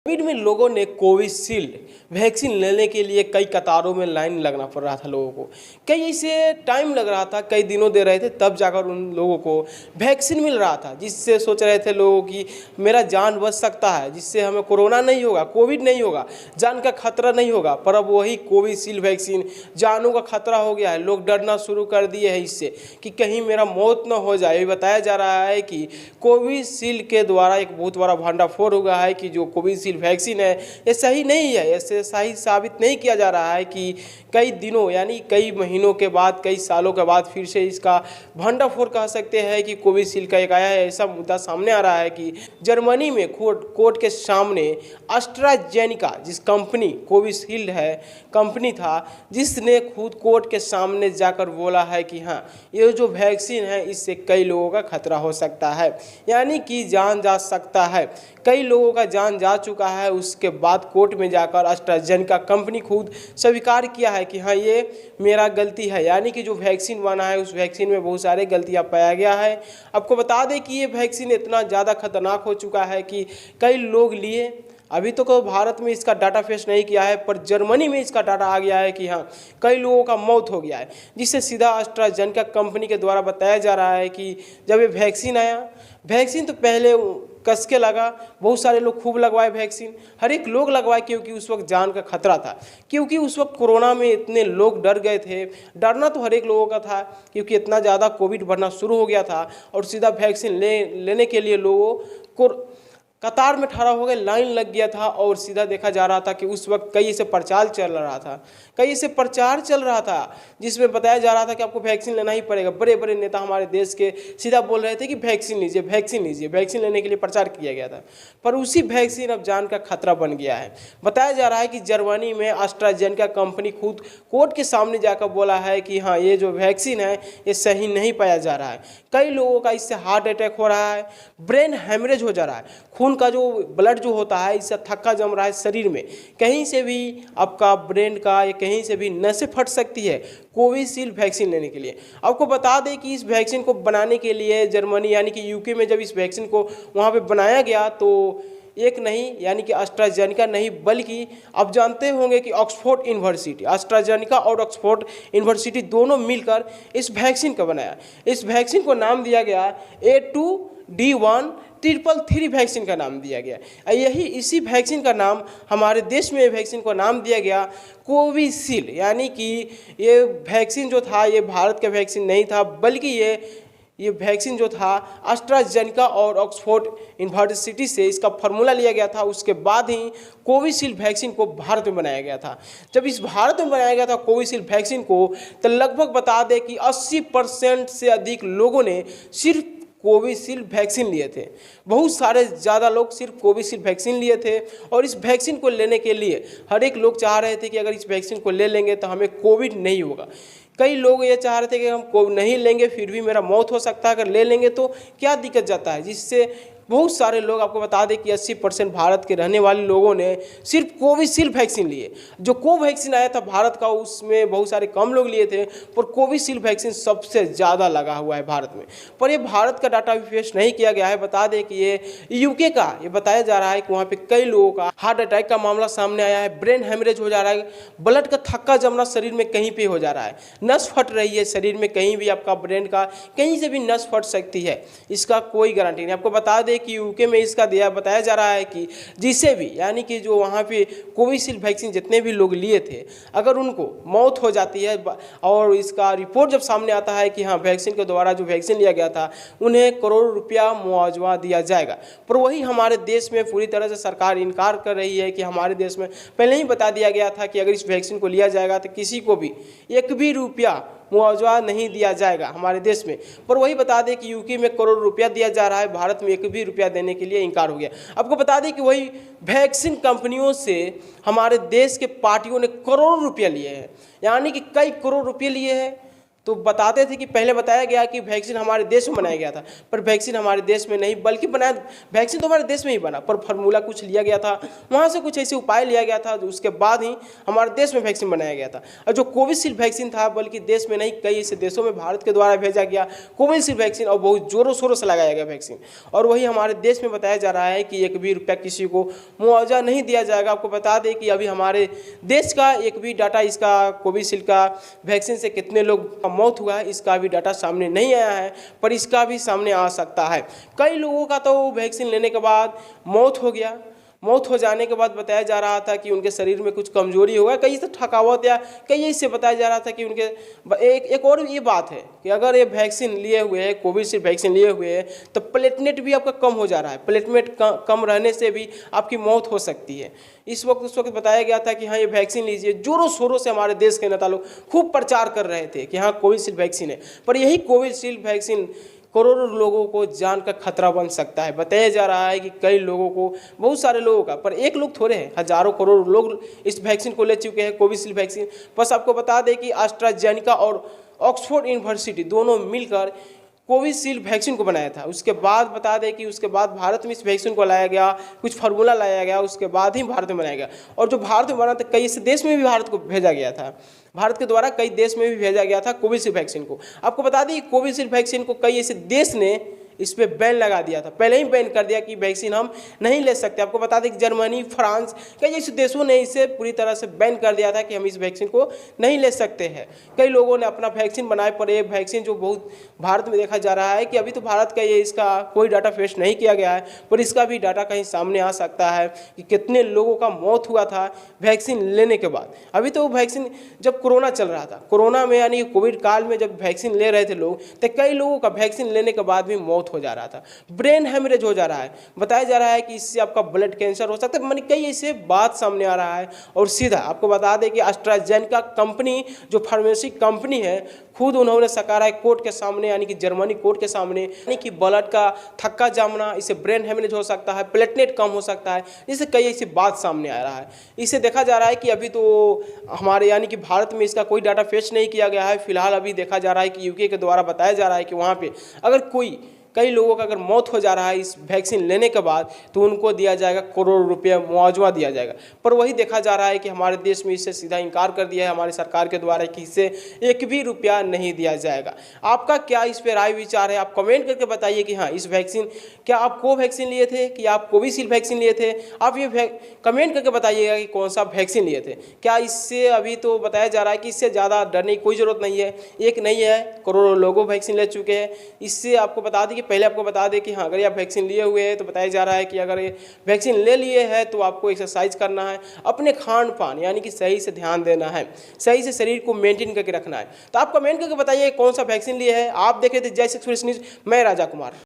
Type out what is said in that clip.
Covid में लोगों ने कोविशील्ड वैक्सीन लेने के लिए कई कतारों में लाइन लगना पड़ रहा था लोगों को। कई इसे टाइम लग रहा था, कई दिनों दे रहे थे, तब जाकर उन लोगों को वैक्सीन मिल रहा था, जिससे सोच रहे थे लोगों की मेरा जान बच सकता है, जिससे हमें कोरोना नहीं होगा, कोविड नहीं होगा, जान का खतरा नहीं होगा। पर अब वही कोविशील्ड वैक्सीन जानों का खतरा हो गया है। लोग डरना शुरू कर दिए हैं इससे कि कहीं मेरा मौत न हो जाए। बताया जा रहा है कि कोविशील्ड के द्वारा एक बहुत बड़ा भंडाफोड़ हो गया है कि जो कोविशील्ड वैक्सीन है ये सही नहीं है। ऐसे सही साबित नहीं किया जा रहा है कि कई दिनों यानी कई महीनों के बाद, कई सालों के बाद फिर से इसका भंडाफोड़ कह सकते हैं कि कोविशील्ड का एक आया है। ऐसा मुद्दा सामने आ रहा है कि जर्मनी में कोर्ट के सामने एस्ट्राजेनेका, जिस कंपनी कोविशील्ड है कंपनी था, जिसने खुद कोर्ट के सामने जाकर बोला है कि हाँ, ये जो वैक्सीन है इससे कई लोगों का खतरा हो सकता है, यानी कि जान जा सकता है। कई लोगों का जान जा चुका है। उसके बाद कोर्ट में जाकर एस्ट्राजेनेका कंपनी खुद स्वीकार किया है कि हाँ, ये मेरा गलती है, यानी कि जो वैक्सीन बना है उस वैक्सीन में बहुत सारे गलतियां पाया गया है। आपको बता दें कि ये वैक्सीन इतना ज़्यादा खतरनाक हो चुका है कि कई लोग लिए। अभी तो भारत में इसका डाटा फेस नहीं किया है, पर जर्मनी में इसका डाटा आ गया है कि हाँ, कई लोगों का मौत हो गया है, जिससे सीधा एस्ट्राजेनेका कंपनी के द्वारा बताया जा रहा है कि जब ये वैक्सीन आया, वैक्सीन तो पहले कस के लगा, बहुत सारे लोग खूब लगवाए वैक्सीन, हर एक लोग लगवाए, क्योंकि उस वक्त जान का खतरा था, क्योंकि उस वक्त कोरोना में इतने लोग डर गए थे। डरना तो हर एक लोगों का था, क्योंकि इतना ज़्यादा कोविड बढ़ना शुरू हो गया था और सीधा वैक्सीन लेने के लिए लोगों को कतार में खड़ा हो गए, लाइन लग गया था। और सीधा देखा जा रहा था कि उस वक्त कई से प्रचार चल रहा था, जिसमें बताया जा रहा था कि आपको वैक्सीन लेना ही पड़ेगा। बड़े बड़े नेता हमारे देश के सीधा बोल रहे थे कि वैक्सीन लीजिए, वैक्सीन लीजिए, वैक्सीन लेने के लिए प्रचार किया गया था। पर उसी वैक्सीन अब जान का खतरा बन गया है। बताया जा रहा है कि जर्मनी में एस्ट्राजेनेका कंपनी खुद कोर्ट के सामने जाकर बोला है कि हाँ, ये जो वैक्सीन है ये सही नहीं पाया जा रहा है। कई लोगों का इससे हार्ट अटैक हो रहा है, ब्रेन हेमरेज हो जा रहा है, खून का जो ब्लड जो होता है इससे थक्का जम रहा है शरीर में। कहीं से भी आपका ब्रेन का या कहीं से भी नसें फट सकती है कोविशील्ड वैक्सीन लेने के लिए। आपको बता दें कि इस वैक्सीन को बनाने के लिए जर्मनी यानी कि यूके में जब इस वैक्सीन को वहाँ पे बनाया गया, तो एक नहीं यानी कि एस्ट्राजेनेका नहीं, बल्कि आप जानते होंगे कि ऑक्सफोर्ड यूनिवर्सिटी, एस्ट्राजेनेका और ऑक्सफोर्ड यूनिवर्सिटी दोनों मिलकर इस वैक्सीन को बनाया। इस वैक्सीन को नाम दिया गया A2D1333 वैक्सीन का नाम दिया गया। इसी वैक्सीन का नाम हमारे देश में वैक्सीन को नाम दिया गया कोविशील्ड, यानी कि ये वैक्सीन जो था ये भारत का वैक्सीन नहीं था, बल्कि ये वैक्सीन जो था एस्ट्राजेनेका और ऑक्सफोर्ड यूनिवर्सिटी से इसका फार्मूला लिया गया था। उसके बाद ही कोविशील्ड वैक्सीन को भारत में बनाया गया था। जब इस भारत में बनाया गया था कोविशील्ड वैक्सीन को, तो लगभग बता दें कि 80% से अधिक लोगों ने सिर्फ कोविशील्ड वैक्सीन लिए थे। बहुत सारे ज़्यादा लोग सिर्फ कोविशील्ड वैक्सीन लिए थे, और इस वैक्सीन को लेने के लिए हर एक लोग चाह रहे थे कि अगर इस वैक्सीन को ले लेंगे तो हमें कोविड नहीं होगा। कई लोग ये चाह रहे थे कि हम को नहीं लेंगे फिर भी मेरा मौत हो सकता है, अगर ले लेंगे तो क्या दिक्कत जाता है। जिससे बहुत सारे लोग, आपको बता दें कि 80% भारत के रहने वाले लोगों ने सिर्फ कोविशील्ड वैक्सीन लिए। जो कोवैक्सीन आया था भारत का उसमें बहुत सारे कम लोग लिए थे, पर कोविशील्ड वैक्सीन सबसे ज़्यादा लगा हुआ है भारत में। पर ये भारत का डाटा भी पेश नहीं किया गया है। बता दें कि ये यूके का ये बताया जा रहा है कि वहाँ पर कई लोगों का हार्ट अटैक का मामला सामने आया है, ब्रेन हेमरेज हो जा रहा है, ब्लड का थक्का जमना शरीर में कहीं पर हो जा रहा है, नस फट रही है शरीर में, कहीं भी आपका ब्रेन का कहीं से भी नस फट सकती है, इसका कोई गारंटी नहीं। आपको बता दें कि यूके में इसका बताया जा रहा है कि जिसे भी यानी कि जो वहाँ पे कोविशील्ड वैक्सीन जितने भी लोग लिए थे, अगर उनको मौत हो जाती है और इसका रिपोर्ट जब सामने आता है कि हाँ, वैक्सीन के द्वारा जो वैक्सीन लिया गया था उन्हें करोड़ रुपया मुआवजा दिया जाएगा। पर वही हमारे देश में पूरी तरह से सरकार इनकार कर रही है कि हमारे देश में पहले ही बता दिया गया था कि अगर इस वैक्सीन को लिया जाएगा तो किसी को भी एक भी रुपया मुआवजा नहीं दिया जाएगा हमारे देश में। पर वही बता दें कि यूके में करोड़ रुपया दिया जा रहा है, भारत में एक भी रुपया देने के लिए इनकार हो गया। आपको बता दें कि वही वैक्सीन कंपनियों से हमारे देश के पार्टियों ने करोड़ रुपया लिए हैं, यानी कि कई करोड़ रुपये लिए हैं। तो बताते थे कि पहले बताया गया कि वैक्सीन हमारे देश में बनाया गया था, पर वैक्सीन हमारे देश में नहीं बल्कि बनाया, वैक्सीन तो हमारे देश में ही बना, पर फार्मूला कुछ लिया गया था, वहाँ से कुछ ऐसे उपाय लिया गया था, उसके बाद ही हमारे देश में वैक्सीन बनाया गया था। और जो कोविशील्ड वैक्सीन था, बल्कि देश में नहीं कई ऐसे देशों में भारत के द्वारा भेजा गया कोविशील्ड वैक्सीन, और बहुत जोरों शोरों से लगाया गया वैक्सीन। और वही हमारे देश में बताया जा रहा है कि एक भी रुपया किसी को मुआवजा नहीं दिया जाएगा। आपको बता दें कि अभी हमारे देश का एक भी डाटा इसका कोविशील्ड का वैक्सीन से कितने लोग मौत हुआ है इसका भी डाटा सामने नहीं आया है, पर इसका भी सामने आ सकता है। कई लोगों का तो वैक्सीन लेने के बाद मौत हो गया, मौत हो जाने के बाद बताया जा रहा था कि उनके शरीर में कुछ कमजोरी होगा, कई से थकावट या कई इससे बताया जा रहा था कि उनके एक और ये बात है कि अगर ये वैक्सीन लिए हुए हैं, कोविशील्ड वैक्सीन लिए हुए हैं, तो प्लेटलेट भी आपका कम हो जा रहा है। प्लेटलेट कम रहने से भी आपकी मौत हो सकती है। उस वक्त बताया गया था कि हाँ ये वैक्सीन लीजिए। जोरों शोरों से हमारे देश के नेता लोग खूब प्रचार कर रहे थे कि हाँ कोविशील्ड वैक्सीन है, पर यही कोविशील्ड वैक्सीन करोड़ों लोगों को जान का खतरा बन सकता है। बताया जा रहा है कि कई लोगों को, बहुत सारे लोगों का, पर एक लोग थोड़े हैं, हजारों करोड़ लोग इस वैक्सीन को ले चुके हैं, कोविशील्ड वैक्सीन। बस आपको बता दें कि एस्ट्राजेनेका और ऑक्सफोर्ड यूनिवर्सिटी दोनों मिलकर कोविशील्ड वैक्सीन को बनाया था। उसके बाद बता दें कि उसके बाद भारत में इस वैक्सीन को लाया गया, कुछ फार्मूला लाया गया, उसके बाद ही भारत में बनाया गया। और जो भारत में बना था, कई ऐसे देश में भी भारत को भेजा गया था, भारत के द्वारा कई देश में भी भेजा गया था कोविशील्ड वैक्सीन को। आपको बता दें कोविशील्ड वैक्सीन को कई ऐसे देश ने इस पर बैन लगा दिया था, पहले ही बैन कर दिया कि वैक्सीन हम नहीं ले सकते। आपको बता दें कि जर्मनी, फ्रांस, कई ऐसे देशों ने इसे पूरी तरह से बैन कर दिया था कि हम इस वैक्सीन को नहीं ले सकते हैं। कई लोगों ने अपना वैक्सीन बनाए, पर ये वैक्सीन जो बहुत भारत में देखा जा रहा है कि अभी तो भारत का ये इसका कोई डाटा फेच नहीं किया गया है, पर इसका भी डाटा कहीं सामने आ सकता है कि कितने लोगों का मौत हुआ था वैक्सीन लेने के बाद। अभी तो वैक्सीन जब कोरोना चल रहा था, कोरोना में यानी कोविड काल में जब वैक्सीन ले रहे थे लोग, तो कई लोगों का वैक्सीन लेने के बाद भी मौत हो जा रहा था, ब्रेन हेमरेज हो जा रहा है। बताया जा रहा है कि इससे आपका ब्लड कैंसर हो सकता है, मानी कई ऐसे बात सामने आ रहा है। और सीधा आपको बता दें कि एस्ट्राजेनेका कंपनी जो फार्मेसी कंपनी है, खुद उन्होंने सकारा है कोर्ट के सामने, यानी कि जर्मनी कोर्ट के सामने, यानी कि ब्लड का थक्का जमना, इससे ब्रेन हेमरेज हो सकता है, प्लेटलेट कम हो सकता है, इससे कई ऐसी बात सामने आ रहा है। इसे देखा जा रहा है कि अभी तो हमारे यानी कि भारत में इसका कोई डाटा फेच नहीं किया गया है। फिलहाल अभी देखा जा रहा है कि यूके के द्वारा बताया जा रहा है कि वहाँ पे अगर कई लोगों का अगर मौत हो जा रहा है इस वैक्सीन लेने के बाद, तो उनको दिया जाएगा करोड़ रुपया मुआवजा दिया जाएगा। पर वही देखा जा रहा है कि हमारे देश में इससे सीधा इनकार कर दिया है हमारी सरकार के द्वारा कि इससे एक भी रुपया नहीं दिया जाएगा। आपका क्या इस पर राय विचार है? आप कमेंट करके बताइए कि हाँ इस वैक्सीन, क्या आप कोवैक्सीन लिए थे कि आप कोविशील्ड वैक्सीन लिए थे? आप ये कमेंट करके बताइएगा कि कौन सा वैक्सीन लिए थे। क्या इससे, अभी तो बताया जा रहा है कि इससे ज़्यादा डरने की कोई ज़रूरत नहीं है, एक नहीं है, करोड़ों लोगों वैक्सीन ले चुके हैं। इससे आपको बता दें कि पहले आपको बता दें कि हाँ अगर आप वैक्सीन लिए हुए हैं तो बताया जा रहा है कि अगर ये वैक्सीन ले लिए हैं तो आपको एक्सरसाइज करना है, अपने खान पान यानी कि सही से ध्यान देना है, सही से शरीर को मेंटेन करके रखना है। तो आप कमेंट करके बताइए कौन सा वैक्सीन लिए है। आप देख रहे थे जय सेक्स न्यूज़, मैं राजा कुमार।